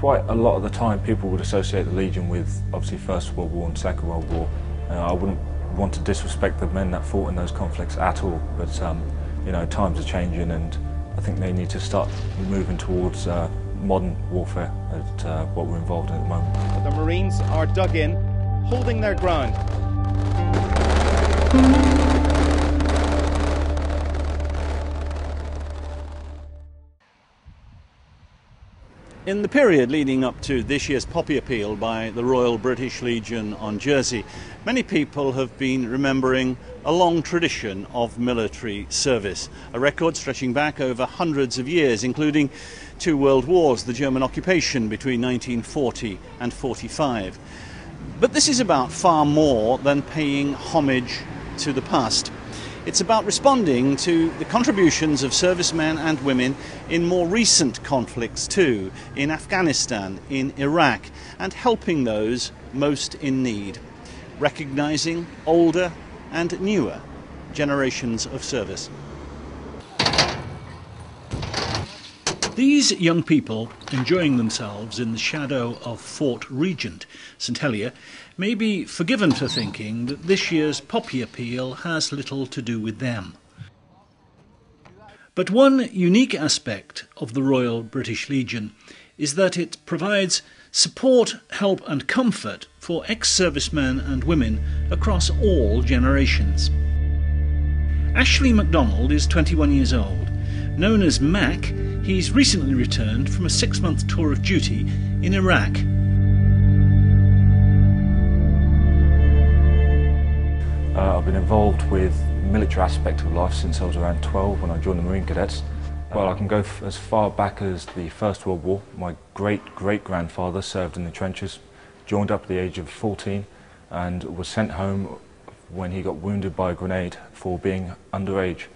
quite a lot of the time people would associate the Legion with obviously First World War and Second World War. I wouldn't want to disrespect the men that fought in those conflicts at all, but you know, times are changing, and I think they need to start moving towards modern warfare at what we're involved in at the moment. The Marines are dug in, holding their ground. In the period leading up to this year's Poppy Appeal by the Royal British Legion on Jersey, many people have been remembering a long tradition of military service, a record stretching back over hundreds of years, including 2 world wars, the German occupation between 1940 and 45. But this is about far more than paying homage to the past. It's about responding to the contributions of servicemen and women in more recent conflicts too, in Afghanistan, in Iraq, and helping those most in need, recognising older and newer generations of service. These young people, enjoying themselves in the shadow of Fort Regent, St Helier, may be forgiven for thinking that this year's Poppy Appeal has little to do with them. But one unique aspect of the Royal British Legion is that it provides support, help and comfort for ex-servicemen and women across all generations. Ashley MacDonald is 21 years old. Known as Mac, he's recently returned from a 6-month tour of duty in Iraq. I've been involved with the military aspect of life since I was around 12 when I joined the Marine Cadets. Well, I can go as far back as the First World War. My great-great-grandfather served in the trenches, joined up at the age of 14 and was sent home when he got wounded by a grenade for being underage.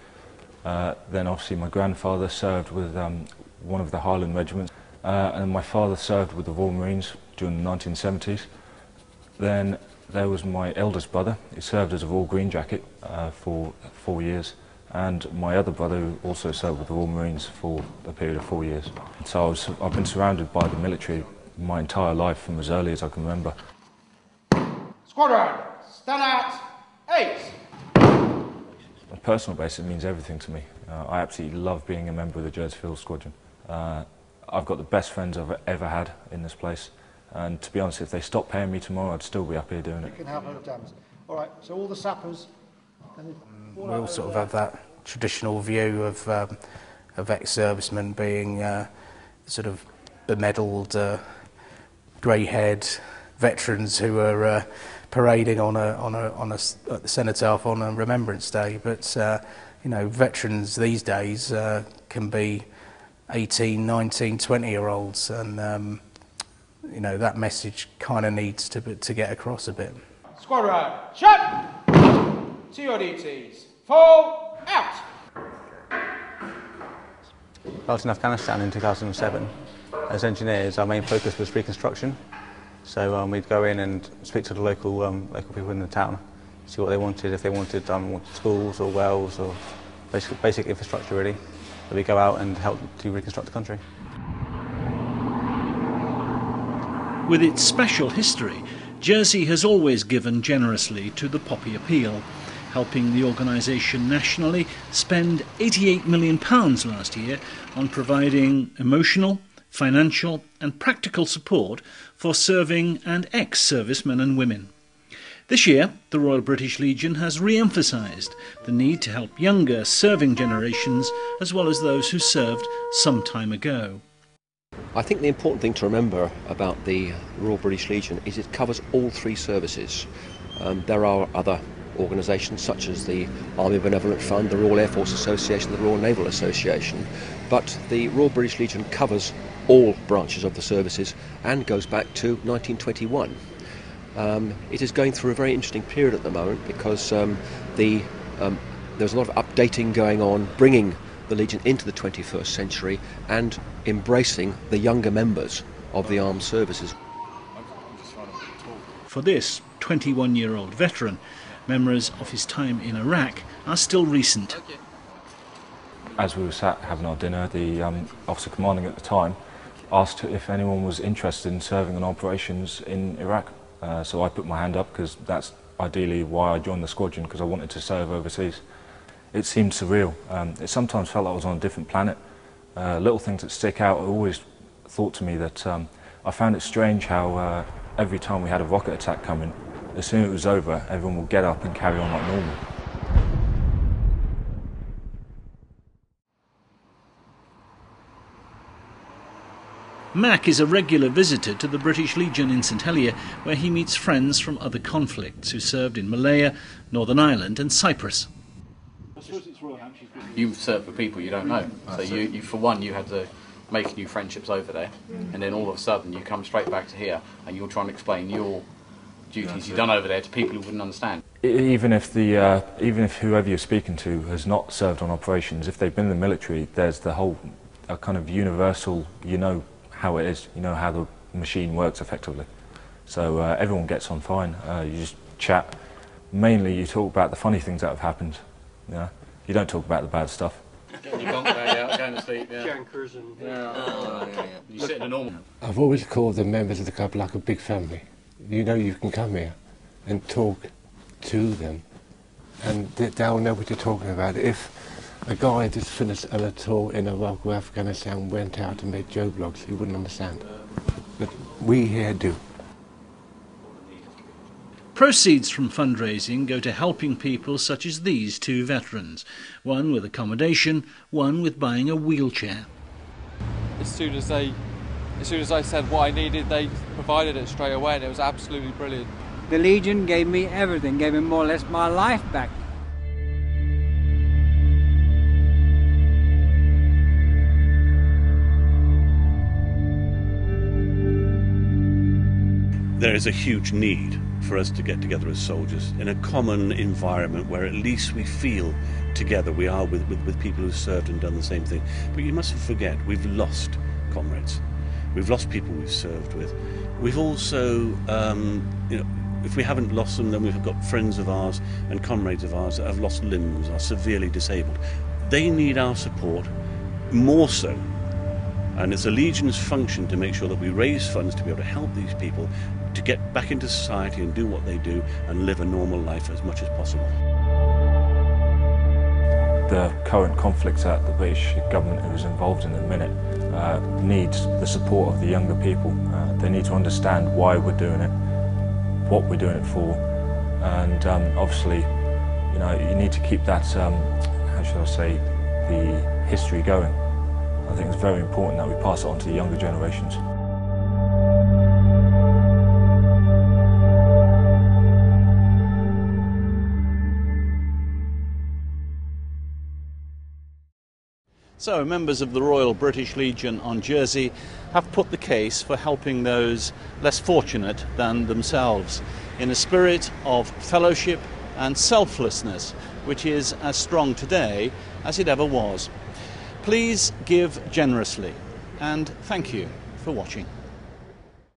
Then obviously my grandfather served with one of the Highland regiments, and my father served with the Royal Marines during the 1970s. Then there was my eldest brother, who served as a Royal Green Jacket for 4 years, and my other brother who also served with the Royal Marines for a period of 4 years. So I've been surrounded by the military my entire life from as early as I can remember. Squadron, stand out, 8! On a personal basis, it means everything to me. I absolutely love being a member of the Jersey Field Squadron. I've got the best friends I've ever had in this place, and to be honest, if they stopped paying me tomorrow, I'd still be up here doing it. You can have a dams. All right, so all the sappers... We all sort of have that traditional view of ex-servicemen being sort of bemedalled, grey-haired veterans who are parading on a cenotaph on a Remembrance Day. But you know, veterans these days can be 18, 19, 20-year-olds, and you know, that message kind of needs to get across a bit. Squadron, shut! To your duties. Fall out! I was in Afghanistan in 2007. As engineers, our main focus was reconstruction. So we'd go in and speak to the local people in the town, see what they wanted, if they wanted schools or wells or basic infrastructure really. So we'd go out and help to reconstruct the country. With its special history, Jersey has always given generously to the Poppy Appeal, helping the organisation nationally spend £88 million last year on providing emotional, financial and practical support for serving and ex-servicemen and women. This year, the Royal British Legion has re-emphasised the need to help younger serving generations as well as those who served some time ago. I think the important thing to remember about the Royal British Legion is it covers all 3 services. There are other organisations such as the Army Benevolent Fund, the Royal Air Force Association, the Royal Naval Association, but the Royal British Legion covers all branches of the services and goes back to 1921. It is going through a very interesting period at the moment because there's a lot of updating going on, bringing the Legion into the 21st century and embracing the younger members of the armed services. For this 21-year-old veteran, memories of his time in Iraq are still recent. As we were sat having our dinner, the officer commanding at the time asked if anyone was interested in serving on operations in Iraq. So I put my hand up because that's ideally why I joined the squadron, because I wanted to serve overseas. It seemed surreal. It sometimes felt like I was on a different planet. Little things that stick out, I always thought to me that I found it strange how every time we had a rocket attack coming, as soon as it was over, everyone would get up and carry on like normal. Mac is a regular visitor to the British Legion in St Helier, where he meets friends from other conflicts who served in Malaya, Northern Ireland and Cyprus. You serve with people you don't know, so you for one you had to make new friendships over there, and then all of a sudden you come straight back to here and you're trying to explain your duties you've done over there to people who wouldn't understand. Even if whoever you're speaking to has not served on operations, if they've been in the military, there's the whole kind of universal, you know how it is, you know how the machine works effectively. So everyone gets on fine. You just chat. Mainly you talk about the funny things that have happened. You know? You don't talk about the bad stuff. Getting your bunk bag out, going to sleep, Jankers and... You sit in a normal... I've always called the members of the club like a big family. You know you can come here and talk to them and they'll know what you're talking about. If a guy just finished a tour in Iraq or Afghanistan went out and made Joe blogs, he wouldn't understand. But we here do. Proceeds from fundraising go to helping people such as these two veterans, one with accommodation, one with buying a wheelchair. As soon as I said what I needed, they provided it straight away, and it was absolutely brilliant. The Legion gave me everything, gave me more or less my life back. There is a huge need for us to get together as soldiers in a common environment where at least we feel together. We are with people who've served and done the same thing. But you mustn't forget, we've lost comrades. We've lost people we've served with. We've also, if we haven't lost them, then we've got friends of ours and comrades of ours that have lost limbs, are severely disabled. They need our support more so. And it's the Legion's function to make sure that we raise funds to be able to help these people to get back into society and do what they do and live a normal life as much as possible. The current conflicts that the British government who is involved in at the minute needs the support of the younger people. They need to understand why we're doing it, what we're doing it for, and obviously, you know, you need to keep that, how should I say, the history going. I think it's very important that we pass it on to the younger generations. So, members of the Royal British Legion on Jersey have put the case for helping those less fortunate than themselves in a spirit of fellowship and selflessness, which is as strong today as it ever was. Please give generously, and thank you for watching.